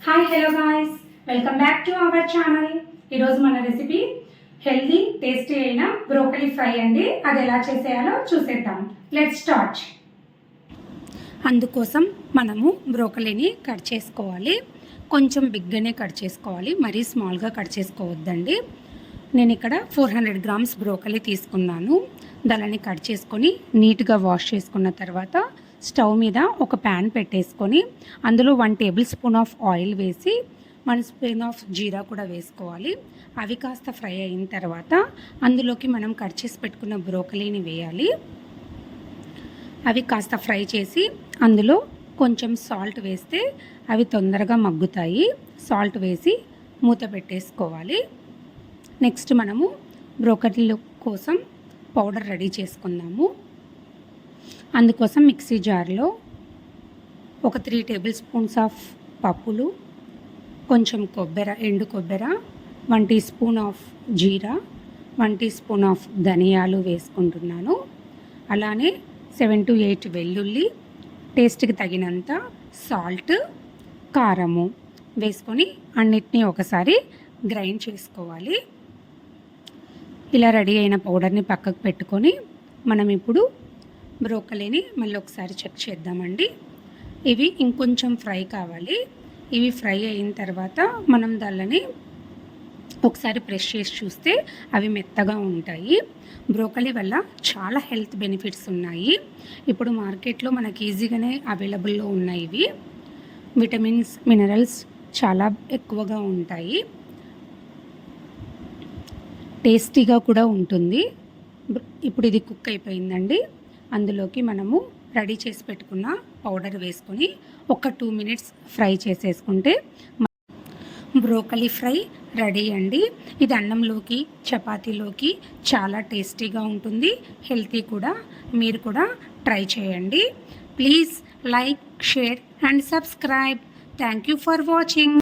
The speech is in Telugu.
Hi hello guys, welcome back to our channel. ఈరోజు మన రెసిపీ హెల్దీ టేస్టీ అయిన బ్రోకలీ ఫ్రై అండి. అది ఎలా చేసేయాలో చూసేద్దాం. Let's start. అందుకోసం మనము బ్రోకలీని కట్ చేసుకోవాలి. కొంచెం బిగ్గానే కట్ చేసుకోవాలి, మరీ స్మాల్గా కట్ చేసుకోవద్దండి. నేను ఇక్కడ 400 గ్రామ్స్ బ్రోకలీ తీసుకున్నాను. దానిని కట్ చేసుకొని నీట్గా వాష్ చేసుకున్న తర్వాత స్టవ్ మీద ఒక ప్యాన్ పెట్టేసుకొని అందులో 1 టేబుల్ స్పూన్ ఆఫ్ ఆయిల్ వేసి 1 స్పూన్ ఆఫ్ జీరా కూడా వేసుకోవాలి. అవి కాస్త ఫ్రై అయిన తర్వాత అందులోకి మనం కట్ చేసి పెట్టుకున్న బ్రోకలీని వేయాలి. అవి కాస్త ఫ్రై చేసి అందులో కొంచెం సాల్ట్ వేస్తే అవి తొందరగా మగ్గుతాయి. సాల్ట్ వేసి మూత పెట్టేసుకోవాలి. నెక్స్ట్ మనము బ్రోకలీ కోసం పౌడర్ రెడీ చేసుకుందాము. అందుకోసం మిక్సీ జార్లో ఒక 3 టేబుల్ స్పూన్స్ ఆఫ్ పప్పులు, కొంచెం ఎండు కొబ్బరి, 1 టీ స్పూన్ ఆఫ్ జీరా, 1 టీ స్పూన్ ఆఫ్ ధనియాలు వేసుకుంటున్నాను. అలానే 7 to 8 వెల్లుల్లి, టేస్ట్కి తగినంత సాల్ట్, కారము వేసుకొని అన్నిటినీ ఒకసారి గ్రైండ్ చేసుకోవాలి. ఇలా రెడీ అయిన పౌడర్ని పక్కకు పెట్టుకొని మనం ఇప్పుడు బ్రోకలీని మళ్ళీ ఒకసారి చెక్ చేద్దామండి. ఇవి ఇంకొంచెం ఫ్రై కావాలి. ఇవి ఫ్రై అయిన తర్వాత మనం దాన్ని ఒకసారి ప్రెస్ చేసి చూస్తే అవి మెత్తగా ఉంటాయి. బ్రోకలీ వల్ల చాలా హెల్త్ బెనిఫిట్స్ ఉన్నాయి. ఇప్పుడు మార్కెట్లో మనకి ఈజీగానే అవైలబుల్లో ఉన్నాయి. ఇవి విటమిన్స్, మినరల్స్ చాలా ఎక్కువగా ఉంటాయి. టేస్టీగా కూడా ఉంటుంది. ఇప్పుడు ఇది కుక్ అయిపోయిందండి. అందులోకి మనము రెడీ చేసి పెట్టుకున్న పౌడర్ వేసుకొని ఒక 2 మినిట్స్ ఫ్రై చేసేసుకుంటే బ్రోకలీ ఫ్రై రెడీ అండి. ఇది అన్నంలోకి, చపాతీలోకి చాలా టేస్టీగా ఉంటుంది. హెల్తీ కూడా. మీరు కూడా ట్రై చేయండి. Please like, share and subscribe. Thank you for watching.